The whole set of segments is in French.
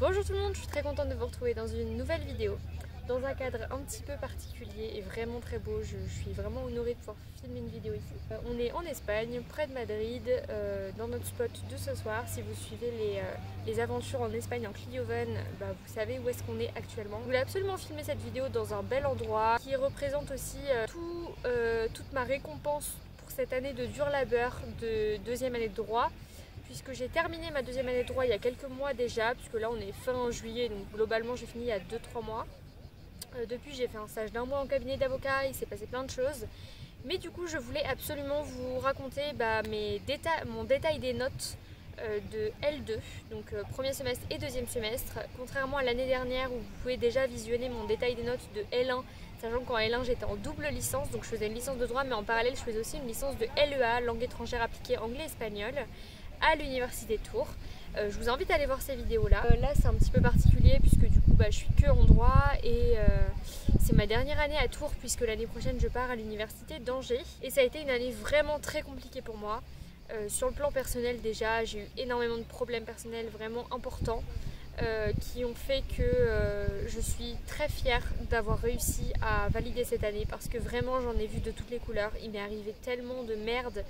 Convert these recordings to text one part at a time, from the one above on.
Bonjour tout le monde, je suis très contente de vous retrouver dans une nouvelle vidéo, dans un cadre un petit peu particulier et vraiment très beau. Je suis vraiment honorée de pouvoir filmer une vidéo ici. On est en Espagne, près de Madrid, dans notre spot de ce soir. Si vous suivez les aventures en Espagne, en Clio Van, vous savez où est-ce qu'on est actuellement. Je voulais absolument filmer cette vidéo dans un bel endroit qui représente aussi toute ma récompense pour cette année de dur labeur de deuxième année de droit. Puisque j'ai terminé ma deuxième année de droit il y a quelques mois déjà, puisque là on est fin juillet, donc globalement j'ai fini il y a 2-3 mois. Depuis j'ai fait un stage d'1 mois en cabinet d'avocat, il s'est passé plein de choses. Mais du coup je voulais absolument vous raconter mon détail des notes de L2, donc premier semestre et deuxième semestre. Contrairement à l'année dernière où vous pouvez déjà visionner mon détail des notes de L1, sachant qu'en L1 j'étais en double licence, donc je faisais une licence de droit mais en parallèle je faisais aussi une licence de LEA, langue étrangère appliquée anglais-espagnol, à l'université de Tours. Je vous invite à aller voir ces vidéos là. Là c'est un petit peu particulier puisque du coup je suis que en droit et c'est ma dernière année à Tours puisque l'année prochaine je pars à l'université d'Angers. Et ça a été une année vraiment très compliquée pour moi. Sur le plan personnel déjà, j'ai eu énormément de problèmes personnels vraiment importants qui ont fait que je suis très fière d'avoir réussi à valider cette année parce que vraiment j'en ai vu de toutes les couleurs. Il m'est arrivé tellement de merde.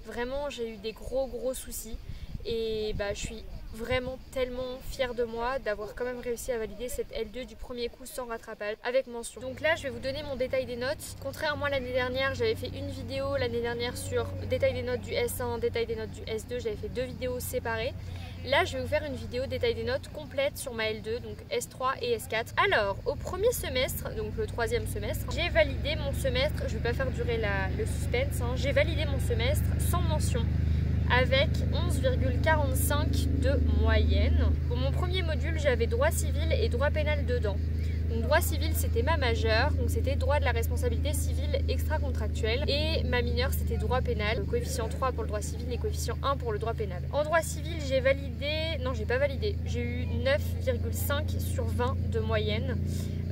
Vraiment j'ai eu des gros soucis et je suis vraiment tellement fière de moi d'avoir quand même réussi à valider cette L2 du premier coup sans rattrapage avec mention. Donc là je vais vous donner mon détail des notes. Contrairement à l'année dernière, j'avais fait une vidéo l'année dernière sur détail des notes du S1, détail des notes du S2, j'avais fait 2 vidéos séparées. Là je vais vous faire une vidéo détail des notes complète sur ma L2, donc S3 et S4. Alors au premier semestre, donc le troisième semestre, j'ai validé mon semestre, je vais pas faire durer le suspense, j'ai validé mon semestre sans mention avec 11,45 de moyenne. Pour mon premier module j'avais droit civil et droit pénal dedans. Donc droit civil c'était ma majeure, donc c'était droit de la responsabilité civile extra-contractuelle, et ma mineure c'était droit pénal, coefficient 3 pour le droit civil et coefficient 1 pour le droit pénal. En droit civil j'ai validé, non j'ai pas validé, j'ai eu 9,5 sur 20 de moyenne.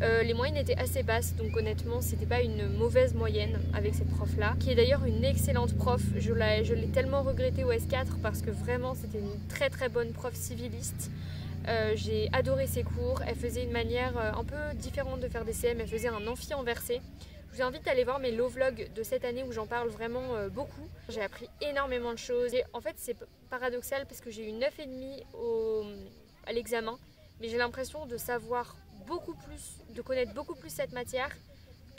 Les moyennes étaient assez basses, donc honnêtement c'était pas une mauvaise moyenne avec cette prof là, qui est d'ailleurs une excellente prof. Je l'ai tellement regretté au S4 parce que vraiment c'était une très bonne prof civiliste. J'ai adoré ses cours, elle faisait une manière un peu différente de faire des CM, elle faisait un amphi inversé. Je vous invite à aller voir mes low vlogs de cette année où j'en parle vraiment beaucoup. J'ai appris énormément de choses et en fait c'est paradoxal parce que j'ai eu 9,5 à l'examen, mais j'ai l'impression de savoir beaucoup plus, de connaître beaucoup plus cette matière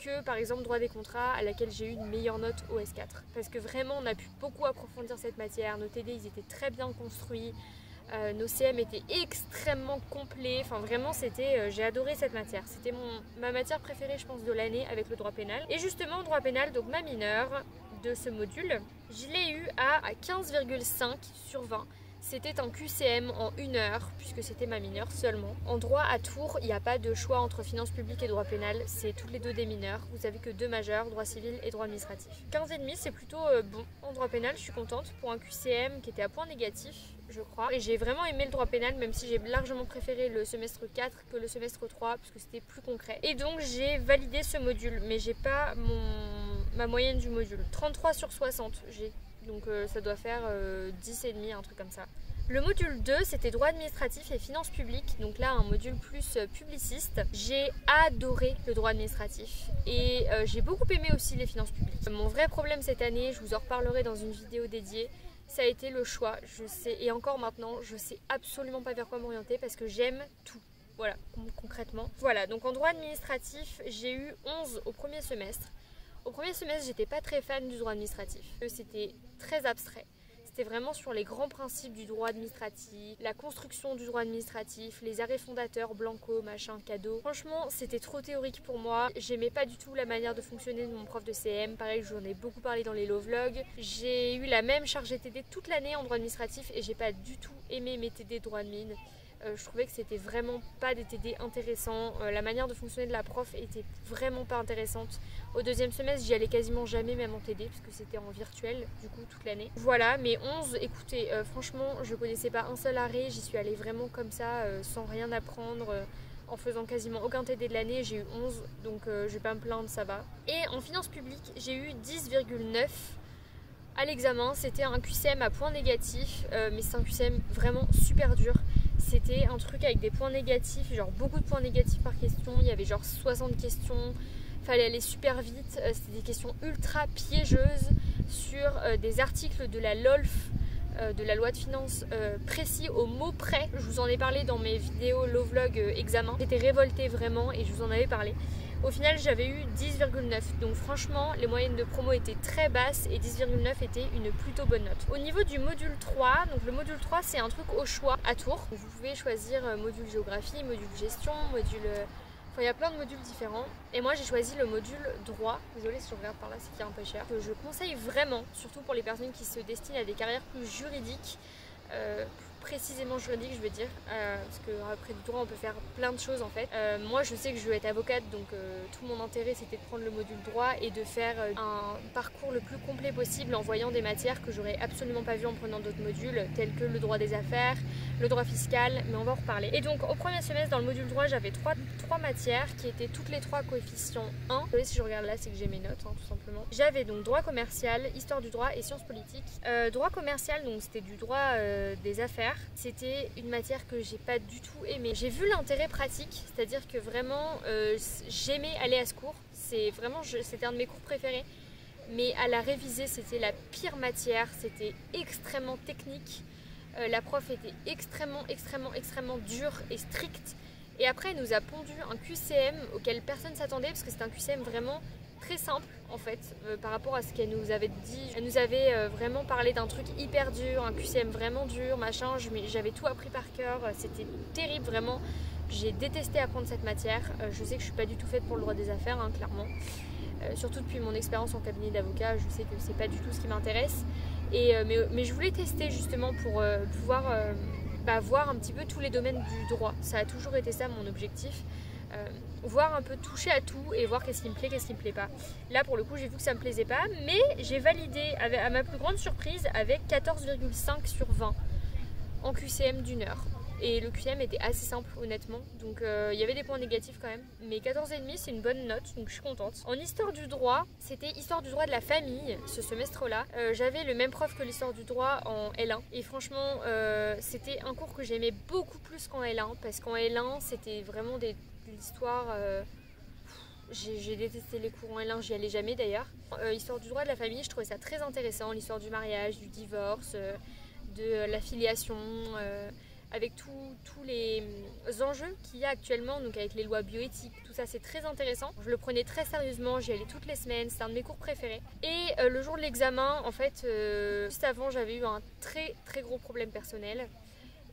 que par exemple droit des contrats à laquelle j'ai eu une meilleure note au S4. Parce que vraiment on a pu beaucoup approfondir cette matière, nos TD ils étaient très bien construits. Nos CM étaient extrêmement complets, enfin vraiment j'ai adoré cette matière, c'était ma matière préférée je pense de l'année avec le droit pénal. Et justement droit pénal, donc ma mineure de ce module, je l'ai eu à 15,5 sur 20. C'était un QCM en 1 heure, puisque c'était ma mineure seulement. En droit à Tours, il n'y a pas de choix entre finances publiques et droit pénal, c'est toutes les deux des mineurs. Vous avez que 2 majeurs, droit civil et droit administratif. 15,5 c'est plutôt bon. En droit pénal, je suis contente pour un QCM qui était à point négatif, je crois. Et j'ai vraiment aimé le droit pénal, même si j'ai largement préféré le semestre 4 que le semestre 3, puisque c'était plus concret. Et donc j'ai validé ce module, mais j'ai pas ma moyenne du module. 33 sur 60, donc ça doit faire 10,5, un truc comme ça. Le module 2 c'était droit administratif et finances publiques, donc là un module plus publiciste. J'ai adoré le droit administratif et j'ai beaucoup aimé aussi les finances publiques. Mon vrai problème cette année, je vous en reparlerai dans une vidéo dédiée, ça a été le choix. Je sais, et encore maintenant, je sais absolument pas vers quoi m'orienter parce que j'aime tout. Voilà, concrètement. Voilà, donc en droit administratif, j'ai eu 11 au premier semestre. Au premier semestre, j'étais pas très fan du droit administratif. C'était très abstrait. C'était vraiment sur les grands principes du droit administratif, la construction du droit administratif, les arrêts fondateurs, blanco, machin, cadeau. Franchement, c'était trop théorique pour moi. J'aimais pas du tout la manière de fonctionner de mon prof de CM. Pareil, j'en ai beaucoup parlé dans les low vlogs. J'ai eu la même charge TD toute l'année en droit administratif et j'ai pas du tout aimé mes TD droit admin. Je trouvais que c'était vraiment pas des TD intéressants. La manière de fonctionner de la prof était vraiment pas intéressante. Au deuxième semestre, j'y allais quasiment jamais, même en TD, parce que c'était en virtuel, du coup, toute l'année. Voilà, mais 11, écoutez, franchement, je connaissais pas un seul arrêt. J'y suis allée vraiment comme ça, sans rien apprendre. En faisant quasiment aucun TD de l'année, j'ai eu 11, donc je vais pas me plaindre, ça va. Et en finance publique, j'ai eu 10,9 à l'examen. C'était un QCM à point négatif, mais c'est un QCM vraiment super dur. c'était un truc avec des points négatifs, genre beaucoup de points négatifs par question. Il y avait genre 60 questions, fallait aller super vite. C'était des questions ultra piégeuses sur des articles de la LOLF, de la loi de finances précis au mot près. Je vous en ai parlé dans mes vidéos low vlog examen. J'étais révoltée vraiment et je vous en avais parlé. Au final j'avais eu 10,9, donc franchement les moyennes de promo étaient très basses et 10,9 était une plutôt bonne note. Au niveau du module 3, donc le module 3 c'est un truc au choix à tour. Vous pouvez choisir module géographie, module gestion, module... Enfin, il y a plein de modules différents et moi j'ai choisi le module droit. Désolée si je regarde par là, c'est qu'il est un peu cher. Que je conseille vraiment, surtout pour les personnes qui se destinent à des carrières plus juridiques, précisément juridique je veux dire, parce qu'après du droit on peut faire plein de choses en fait. Moi je sais que je veux être avocate, donc tout mon intérêt c'était de prendre le module droit et de faire un parcours le plus complet possible en voyant des matières que j'aurais absolument pas vues en prenant d'autres modules tels que le droit des affaires, le droit fiscal, mais on va en reparler. Et donc au premier semestre dans le module droit j'avais trois matières qui étaient toutes les trois coefficients 1. Désolée si je regarde là, c'est que j'ai mes notes tout simplement. J'avais donc droit commercial, histoire du droit et sciences politiques. Droit commercial, donc c'était du droit des affaires. C'était une matière que j'ai pas du tout aimée. J'ai vu l'intérêt pratique, c'est-à-dire que vraiment j'aimais aller à ce cours. C'était un de mes cours préférés. Mais à la réviser, c'était la pire matière. C'était extrêmement technique. La prof était extrêmement dure et stricte. Et après, elle nous a pondu un QCM auquel personne s'attendait parce que c'était un QCM vraiment très simple en fait par rapport à ce qu'elle nous avait dit. Elle nous avait vraiment parlé d'un truc hyper dur, un QCM vraiment dur, machin. J'avais tout appris par cœur, c'était terrible vraiment. J'ai détesté apprendre cette matière. Je sais que je suis pas du tout faite pour le droit des affaires, hein, clairement. Surtout depuis mon expérience en cabinet d'avocat, je sais que c'est pas du tout ce qui m'intéresse. Mais je voulais tester justement pour pouvoir voir un petit peu tous les domaines du droit. Ça a toujours été ça mon objectif. Voir un peu, toucher à tout et voir qu'est-ce qui me plaît, qu'est-ce qui me plaît pas. Là pour le coup j'ai vu que ça me plaisait pas, mais j'ai validé à ma plus grande surprise avec 14,5 sur 20 en QCM d'une heure. Et le QCM était assez simple honnêtement, donc il y avait des points négatifs quand même, mais 14,5 c'est une bonne note, donc je suis contente. En histoire du droit, c'était histoire du droit de la famille ce semestre là. J'avais le même prof que l'histoire du droit en L1 et franchement c'était un cours que j'aimais beaucoup plus qu'en L1 parce qu'en L1 c'était vraiment de l'histoire... J'ai détesté les cours en L1, j'y allais jamais d'ailleurs. Histoire du droit de la famille, je trouvais ça très intéressant, l'histoire du mariage, du divorce, de la filiation, avec tous les enjeux qu'il y a actuellement, donc avec les lois bioéthiques, tout ça c'est très intéressant. Je le prenais très sérieusement, j'y allais toutes les semaines, c'était un de mes cours préférés. Et le jour de l'examen, en fait, juste avant j'avais eu un très gros problème personnel.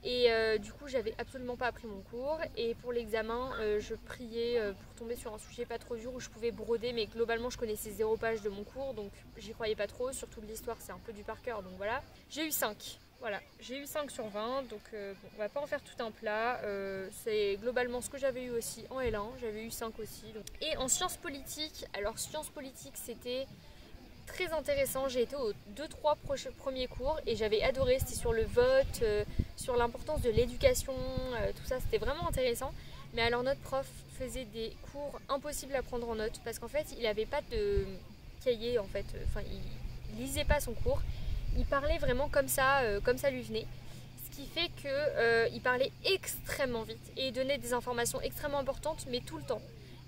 Et du coup j'avais absolument pas appris mon cours et pour l'examen je priais pour tomber sur un sujet pas trop dur où je pouvais broder, mais globalement je connaissais 0 page de mon cours donc j'y croyais pas trop, surtout de l'histoire c'est un peu du par cœur, donc voilà. J'ai eu 5, voilà, j'ai eu 5 sur 20 donc bon, on va pas en faire tout un plat, c'est globalement ce que j'avais eu aussi en L1, j'avais eu 5 aussi donc. Et en sciences politiques, alors sciences politiques c'était très intéressant, j'ai été aux 2-3 premiers cours et j'avais adoré, c'était sur le vote, sur l'importance de l'éducation, tout ça c'était vraiment intéressant. Mais alors notre prof faisait des cours impossibles à prendre en note parce qu'en fait il n'avait pas de cahier en fait, enfin il lisait pas son cours, il parlait vraiment comme ça lui venait. Ce qui fait qu'il parlait extrêmement vite et il donnait des informations extrêmement importantes mais tout le temps.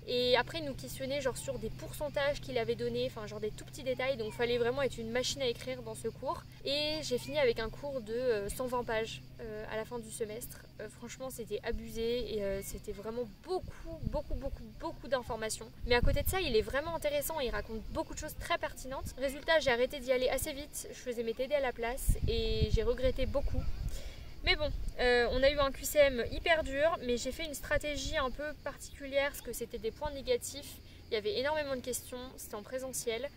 Et après il nous questionnait genre sur des pourcentages qu'il avait donnés, enfin genre des tout petits détails, donc il fallait vraiment être une machine à écrire dans ce cours. Et j'ai fini avec un cours de 120 pages à la fin du semestre. Franchement c'était abusé et c'était vraiment beaucoup d'informations. Mais à côté de ça il est vraiment intéressant, il raconte beaucoup de choses très pertinentes. Résultat j'ai arrêté d'y aller assez vite, je faisais mes TD à la place et j'ai regretté beaucoup. Mais bon, on a eu un QCM hyper dur, mais j'ai fait une stratégie un peu particulière parce que c'était des points négatifs. Il y avait énormément de questions, c'était en présentiel.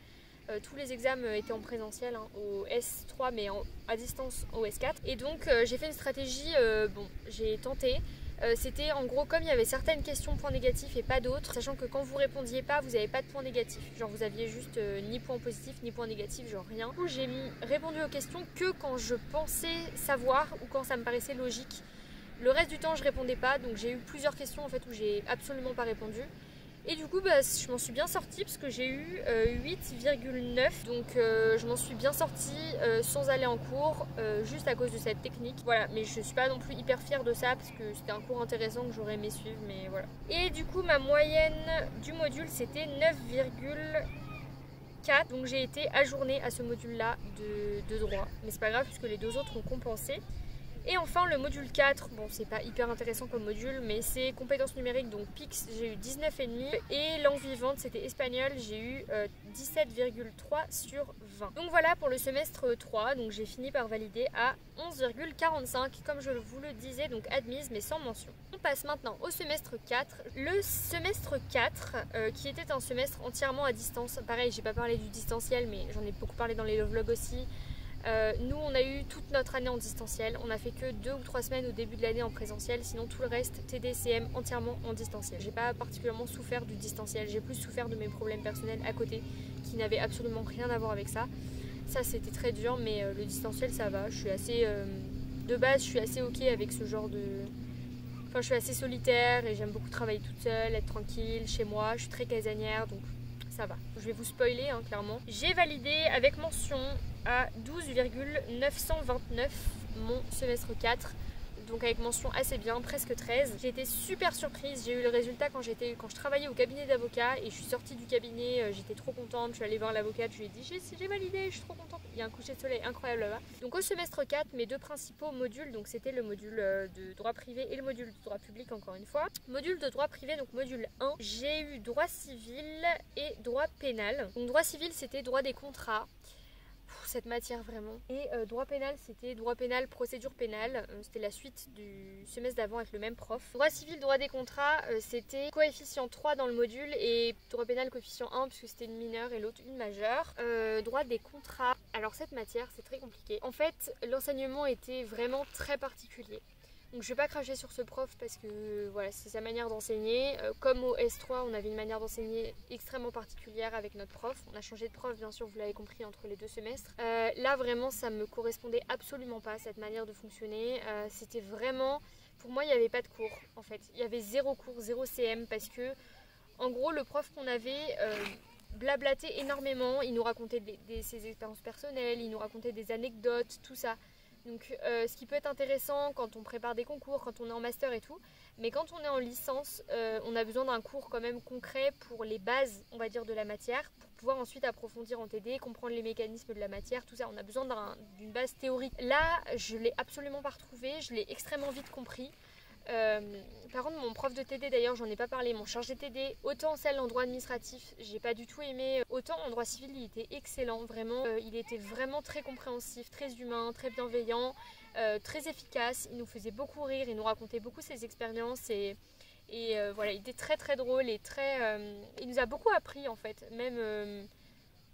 Tous les examens étaient en présentiel, hein, au S3 mais à distance au S4. Et donc j'ai fait une stratégie, bon j'ai tenté. C'était en gros comme il y avait certaines questions points négatifs et pas d'autres, sachant que quand vous répondiez pas, vous n'avez pas de points négatifs. Genre vous aviez juste ni points positifs ni points négatifs, genre rien. Du coup j'ai répondu aux questions que quand je pensais savoir ou quand ça me paraissait logique. Le reste du temps je répondais pas, donc j'ai eu plusieurs questions en fait où j'ai absolument pas répondu. Et du coup je m'en suis bien sortie parce que j'ai eu 8,9, donc je m'en suis bien sortie sans aller en cours, juste à cause de cette technique. Voilà, mais je suis pas non plus hyper fière de ça parce que c'était un cours intéressant que j'aurais aimé suivre, mais voilà. Et du coup ma moyenne du module c'était 9,4, donc j'ai été ajournée à ce module là de droit, mais c'est pas grave puisque les deux autres ont compensé. Et enfin le module 4, bon c'est pas hyper intéressant comme module, mais c'est compétences numériques, donc PIX, j'ai eu 19,5, et langue vivante c'était espagnol, j'ai eu 17,3 sur 20. Donc voilà pour le semestre 3, donc j'ai fini par valider à 11,45 comme je vous le disais, donc admise mais sans mention. On passe maintenant au semestre 4. Le semestre 4 qui était un semestre entièrement à distance, pareil j'ai pas parlé du distanciel mais j'en ai beaucoup parlé dans les vlogs aussi. Nous on a eu toute notre année en distanciel, on a fait que 2 ou 3 semaines au début de l'année en présentiel, sinon tout le reste TD, CM entièrement en distanciel. J'ai pas particulièrement souffert du distanciel, j'ai plus souffert de mes problèmes personnels à côté qui n'avaient absolument rien à voir avec ça. Ça c'était très dur, mais le distanciel ça va, je suis assez de base je suis assez ok avec ce genre de... Enfin je suis assez solitaire et j'aime beaucoup travailler toute seule, être tranquille chez moi, je suis très casanière donc ça va. Je vais vous spoiler hein, clairement. J'ai validé avec mention à 12,929 mon semestre 4, donc avec mention assez bien, presque 13. J'ai été super surprise, j'ai eu le résultat quand je travaillais au cabinet d'avocat et je suis sortie du cabinet, j'étais trop contente, je suis allée voir l'avocate, je lui ai dit j'ai validé, je suis trop contente. Il y a un coucher de soleil incroyable là-bas. Donc au semestre 4, mes deux principaux modules, donc c'était le module de droit privé et le module de droit public encore une fois. Module de droit privé, donc module 1, j'ai eu droit civil et droit pénal. Donc droit civil c'était droit des contrats. Cette matière vraiment. Et droit pénal c'était droit pénal, procédure pénale, c'était la suite du semestre d'avant avec le même prof. Droit civil, droit des contrats, c'était coefficient 3 dans le module et droit pénal coefficient 1 puisque c'était une mineure et l'autre une majeure. Droit des contrats, alors cette matière c'est très compliqué. En fait l'enseignement était vraiment très particulier. Donc je vais pas cracher sur ce prof parce que voilà, c'est sa manière d'enseigner. Comme au S3, on avait une manière d'enseigner extrêmement particulière avec notre prof. On a changé de prof, bien sûr, vous l'avez compris, entre les deux semestres. Là, vraiment, ça me correspondait absolument pas, cette manière de fonctionner. C'était vraiment... Pour moi, il n'y avait pas de cours, en fait. Il y avait 0 cours, 0 CM parce que, en gros, le prof qu'on avait... blablatait énormément. Il nous racontait ses expériences personnelles, il nous racontait des anecdotes, tout ça. Donc ce qui peut être intéressant quand on prépare des concours, quand on est en master et tout, mais quand on est en licence, on a besoin d'un cours quand même concret pour les bases, on va dire, de la matière, pour pouvoir ensuite approfondir en TD, comprendre les mécanismes de la matière, tout ça. On a besoin d'une base théorique. Là, je l'ai absolument pas retrouvé, je l'ai extrêmement vite compris. Par contre mon prof de TD, d'ailleurs j'en ai pas parlé, mon chargé TD, autant celle en droit administratif j'ai pas du tout aimé, autant en droit civil il était excellent, vraiment il était vraiment très compréhensif, très humain, très bienveillant, très efficace, il nous faisait beaucoup rire, il nous racontait beaucoup ses expériences et voilà, il était très très drôle et très il nous a beaucoup appris en fait, même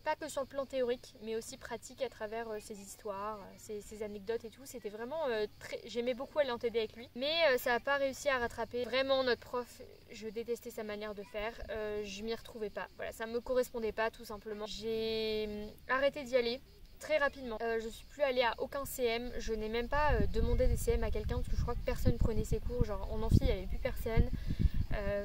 pas que sur le plan théorique, mais aussi pratique à travers ses histoires, ses anecdotes et tout. C'était vraiment très... J'aimais beaucoup aller en TD avec lui, mais ça n'a pas réussi à rattraper vraiment notre prof. Je détestais sa manière de faire, je m'y retrouvais pas. Voilà, ça me correspondait pas tout simplement. J'ai arrêté d'y aller très rapidement. Je suis plus allée à aucun CM, je n'ai même pas demandé des CM à quelqu'un parce que je crois que personne prenait ses cours, genre en amphi il n'y avait plus personne.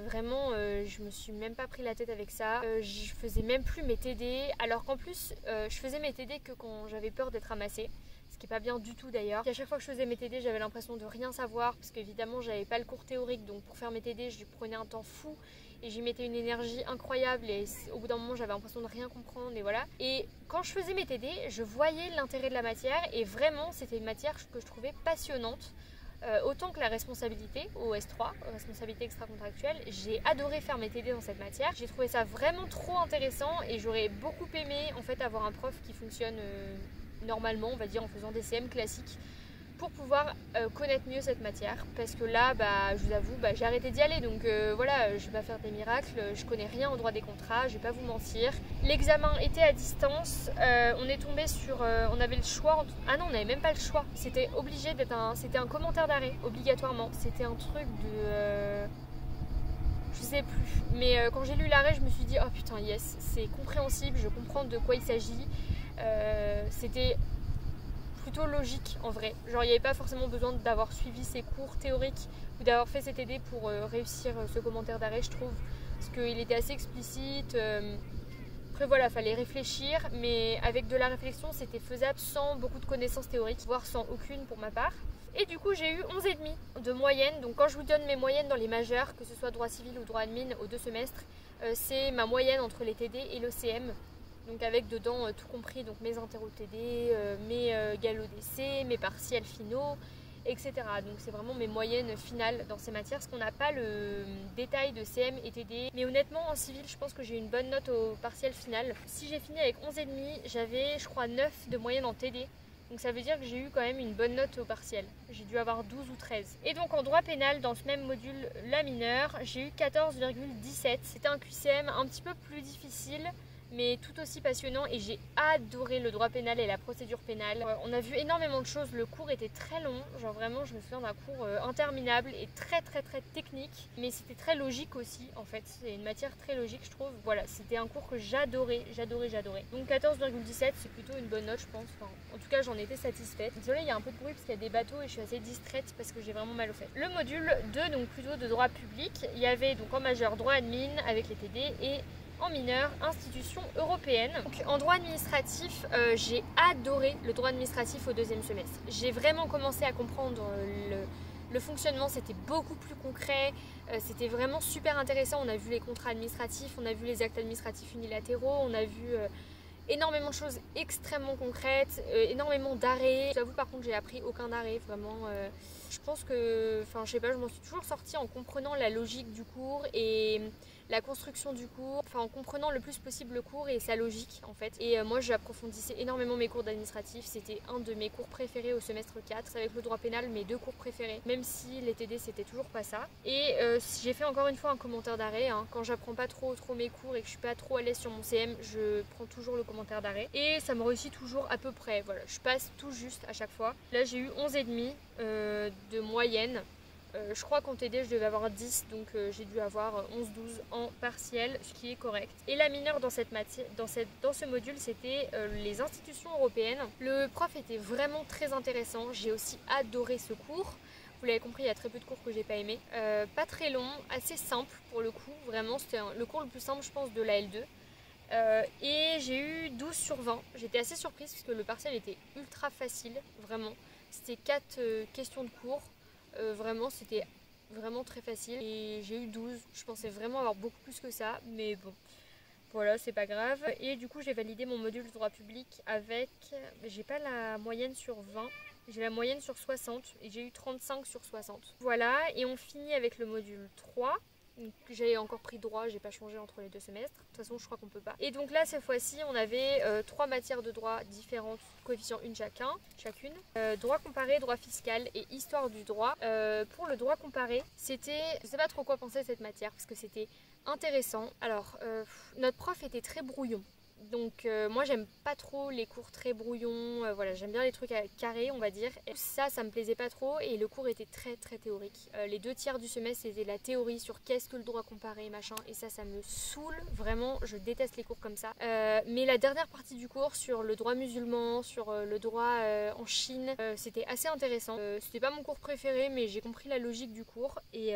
Vraiment je me suis même pas pris la tête avec ça, je faisais même plus mes TD alors qu'en plus je faisais mes TD que quand j'avais peur d'être ramassée, ce qui est pas bien du tout d'ailleurs. Et à chaque fois que je faisais mes TD j'avais l'impression de rien savoir parce qu'évidemment j'avais pas le cours théorique, donc pour faire mes TD je prenais un temps fou et j'y mettais une énergie incroyable et au bout d'un moment j'avais l'impression de rien comprendre et voilà. Et quand je faisais mes TD je voyais l'intérêt de la matière et vraiment c'était une matière que je trouvais passionnante. Autant que la responsabilité au S3, responsabilité extra-contractuelle, j'ai adoré faire mes TD dans cette matière. J'ai trouvé ça vraiment trop intéressant et j'aurais beaucoup aimé en fait avoir un prof qui fonctionne normalement, on va dire en faisant des CM classiques, pour pouvoir connaître mieux cette matière. Parce que là, je vous avoue, j'ai arrêté d'y aller, donc voilà, je vais pas faire des miracles, je connais rien au droit des contrats, je vais pas vous mentir. L'examen était à distance, on est tombé sur, on avait le choix, ah non, on n'avait même pas le choix, c'était obligé d'être c'était un commentaire d'arrêt, obligatoirement, c'était un truc de... je sais plus, mais quand j'ai lu l'arrêt, je me suis dit, oh putain, yes, c'est compréhensible, je comprends de quoi il s'agit, c'était... plutôt logique en vrai, genre il n'y avait pas forcément besoin d'avoir suivi ces cours théoriques ou d'avoir fait ces TD pour réussir ce commentaire d'arrêt, je trouve. parce qu'il était assez explicite. Après voilà, fallait réfléchir, mais avec de la réflexion, c'était faisable sans beaucoup de connaissances théoriques, voire sans aucune pour ma part. Et du coup, j'ai eu 11,5 de moyenne. Donc quand je vous donne mes moyennes dans les majeures, que ce soit droit civil ou droit admin aux 2 semestres, c'est ma moyenne entre les TD et l'OCM. Donc avec dedans tout compris, donc mes interros TD, mes galops d'essai, mes partiels finaux, etc. Donc c'est vraiment mes moyennes finales dans ces matières, parce qu'on n'a pas le détail de CM et TD. Mais honnêtement, en civil, je pense que j'ai une bonne note au partiel final. Si j'ai fini avec 11,5, j'avais, je crois, 9 de moyenne en TD. Donc ça veut dire que j'ai eu quand même une bonne note au partiel. J'ai dû avoir 12 ou 13. Et donc en droit pénal, dans ce même module, la mineure, j'ai eu 14,17. C'était un QCM un petit peu plus difficile, mais tout aussi passionnant, et j'ai adoré le droit pénal et la procédure pénale. On a vu énormément de choses, le cours était très long, genre vraiment je me souviens d'un cours interminable et très technique, mais c'était très logique aussi en fait, c'est une matière très logique je trouve. Voilà, c'était un cours que j'adorais. Donc 14,17 c'est plutôt une bonne note je pense, enfin, en tout cas j'en étais satisfaite. Désolée, il y a un peu de bruit parce qu'il y a des bateaux et je suis assez distraite parce que j'ai vraiment mal aux fesses. Le module 2, donc plutôt de droit public, il y avait donc en majeur droit admin avec les TD et en mineur, institutions européennes. Donc, en droit administratif, j'ai adoré le droit administratif au 2e semestre. J'ai vraiment commencé à comprendre le fonctionnement, c'était beaucoup plus concret, c'était vraiment super intéressant. On a vu les contrats administratifs, on a vu les actes administratifs unilatéraux, on a vu énormément de choses extrêmement concrètes, énormément d'arrêts. J'avoue par contre j'ai appris aucun arrêt, vraiment. Je pense que, enfin je sais pas, je m'en suis toujours sortie en comprenant la logique du cours et la construction du cours, enfin en comprenant le plus possible le cours et sa logique en fait. Et moi j'approfondissais énormément mes cours d'administratif, c'était un de mes cours préférés au semestre 4, avec le droit pénal, mes 2 cours préférés, même si les TD c'était toujours pas ça. Et j'ai fait encore une fois un commentaire d'arrêt, hein. Quand j'apprends pas trop mes cours et que je suis pas trop à l'aise sur mon CM, je prends toujours le commentaire d'arrêt. Et ça me réussit toujours à peu près, voilà, je passe tout juste à chaque fois. Là j'ai eu 11,5 de moyenne. Je crois qu'en TD je devais avoir 10, donc j'ai dû avoir 11-12 en partiel, ce qui est correct. Et la mineure dans cette matière, dans ce module, c'était les institutions européennes. Le prof était vraiment très intéressant, j'ai aussi adoré ce cours. Vous l'avez compris, il y a très peu de cours que j'ai pas aimé. Pas très long, assez simple pour le coup, vraiment c'était le cours le plus simple je pense de la L2. Et j'ai eu 12 sur 20, j'étais assez surprise parce que le partiel était ultra facile, vraiment. C'était 4 questions de cours. Vraiment c'était vraiment très facile et j'ai eu 12, je pensais vraiment avoir beaucoup plus que ça, mais bon voilà, c'est pas grave. Et du coup j'ai validé mon module de droit public avec, j'ai pas la moyenne sur 20, j'ai la moyenne sur 60 et j'ai eu 35 sur 60. Voilà, et on finit avec le module 3. J'ai encore pris droit, j'ai pas changé entre les 2 semestres. De toute façon, je crois qu'on peut pas. Et donc là, cette fois-ci, on avait 3 matières de droit différentes, coefficient chacune. Droit comparé, droit fiscal et histoire du droit. Pour le droit comparé, c'était, je sais pas trop quoi penser de cette matière parce que c'était intéressant. Alors, notre prof était très brouillon. Donc moi j'aime pas trop les cours très brouillons, voilà, j'aime bien les trucs carrés on va dire. Et ça me plaisait pas trop et le cours était très théorique. Les 2 tiers du semestre c'était la théorie sur qu'est-ce que le droit comparé machin, et ça me saoule, vraiment je déteste les cours comme ça. Mais la dernière partie du cours sur le droit musulman, sur le droit en Chine, c'était assez intéressant. C'était pas mon cours préféré mais j'ai compris la logique du cours et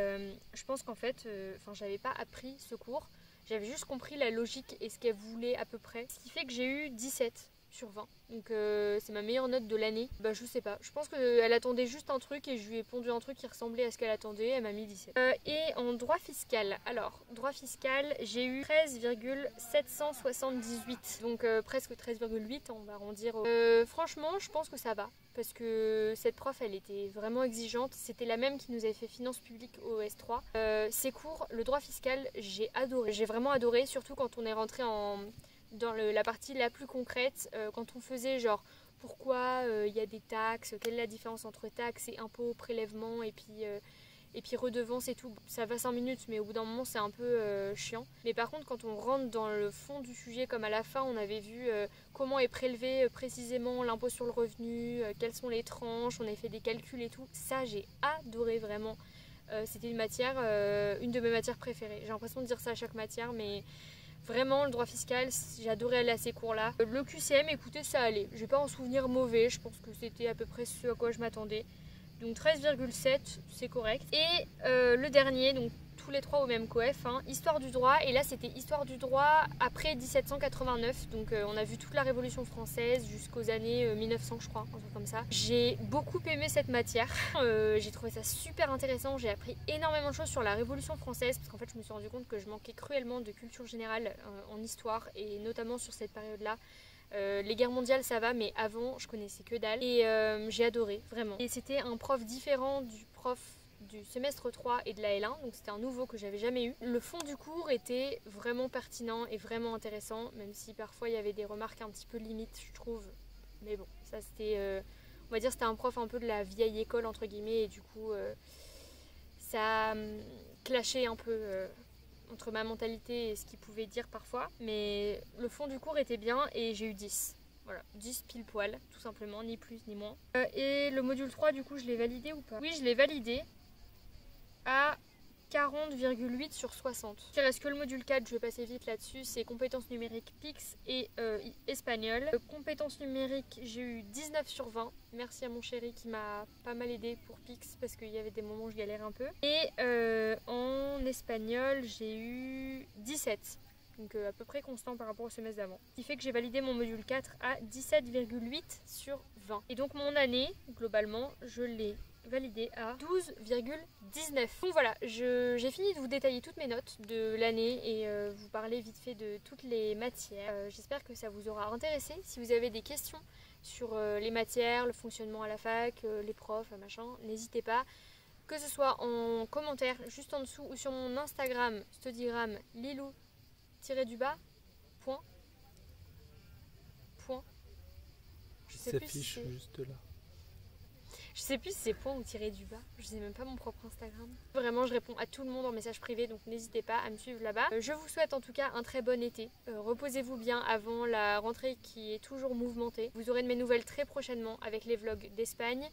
je pense qu'en fait, j'avais pas appris ce cours. J'avais juste compris la logique et ce qu'elle voulait à peu près. Ce qui fait que j'ai eu 17 sur 20. Donc c'est ma meilleure note de l'année. Bah je sais pas. Je pense qu'elle attendait juste un truc et je lui ai pondu un truc qui ressemblait à ce qu'elle attendait. Elle m'a mis 17. Et en droit fiscal. Alors, droit fiscal, j'ai eu 13,778. Donc presque 13,8 on va arrondir. Franchement, je pense que ça va. Parce que cette prof, elle était vraiment exigeante. C'était la même qui nous avait fait finance publique au S3. Ces cours, le droit fiscal, j'ai adoré. J'ai vraiment adoré, surtout quand on est rentré dans la partie la plus concrète, quand on faisait genre pourquoi il y a des taxes, quelle est la différence entre taxes et impôts, prélèvements et puis redevance et tout. Ça va 5 minutes mais au bout d'un moment c'est un peu chiant. Mais par contre quand on rentre dans le fond du sujet, comme à la fin on avait vu comment est prélevé précisément l'impôt sur le revenu, quelles sont les tranches, on avait fait des calculs et tout. Ça j'ai adoré vraiment. C'était une de mes matières préférées. J'ai l'impression de dire ça à chaque matière mais vraiment, le droit fiscal, j'ai adoré aller à ces cours-là. Le QCM, écoutez, ça allait. Je vais pas en souvenir mauvais, je pense que c'était à peu près ce à quoi je m'attendais. Donc 13,7, c'est correct. Et le dernier, donc tous les trois au même coef, hein. Histoire du droit, et là c'était histoire du droit après 1789, donc on a vu toute la Révolution française jusqu'aux années 1900 je crois, un truc comme ça. J'ai beaucoup aimé cette matière, j'ai trouvé ça super intéressant, j'ai appris énormément de choses sur la Révolution française, parce qu'en fait je me suis rendu compte que je manquais cruellement de culture générale en histoire, et notamment sur cette période-là. Les guerres mondiales ça va, mais avant je connaissais que dalle, et j'ai adoré vraiment. Et c'était un prof différent du prof du semestre 3 et de la L1, donc c'était un nouveau que j'avais jamais eu. Le fond du cours était vraiment pertinent et vraiment intéressant, même si parfois il y avait des remarques un petit peu limites je trouve, mais bon, ça c'était, on va dire c'était un prof un peu de la vieille école entre guillemets, et du coup ça clashait un peu entre ma mentalité et ce qu'il pouvait dire parfois, mais le fond du cours était bien et j'ai eu 10. Voilà, 10 pile poil, tout simplement, ni plus ni moins. Et le module 3, du coup, je l'ai validé ou pas? Oui, je l'ai validé à 40,8 sur 60. Il reste que le module 4, je vais passer vite là-dessus, c'est compétences numériques PIX et espagnol. Compétences numériques, j'ai eu 19 sur 20. Merci à mon chéri qui m'a pas mal aidé pour PIX parce qu'il y avait des moments où je galérais un peu. Et en espagnol, j'ai eu 17. Donc à peu près constant par rapport au semestre d'avant. Ce qui fait que j'ai validé mon module 4 à 17,8 sur 20. Et donc mon année, globalement, je l'ai validé à 12,19. Donc voilà, j'ai fini de vous détailler toutes mes notes de l'année et vous parler vite fait de toutes les matières. J'espère que ça vous aura intéressé. Si vous avez des questions sur les matières, le fonctionnement à la fac, les profs, machin, n'hésitez pas. Que ce soit en commentaire juste en dessous ou sur mon Instagram, Studygram, Lilou-du-bas, point. Je sais plus si c'est juste là. Je sais plus si c'est point ou tiré du bas, je sais même pas mon propre Instagram. Vraiment je réponds à tout le monde en message privé, donc n'hésitez pas à me suivre là-bas. Je vous souhaite en tout cas un très bon été. Reposez-vous bien avant la rentrée qui est toujours mouvementée. Vous aurez de mes nouvelles très prochainement avec les vlogs d'Espagne.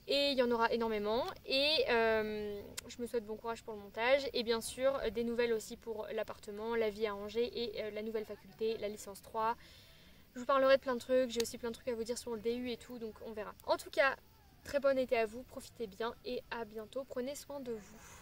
Et il y en aura énormément. Et je me souhaite bon courage pour le montage. Et bien sûr des nouvelles aussi pour l'appartement, la vie à Angers et la nouvelle faculté, la licence 3. Je vous parlerai de plein de trucs, j'ai aussi plein de trucs à vous dire sur le DU et tout, donc on verra. En tout cas, très bon été à vous, profitez bien et à bientôt, prenez soin de vous.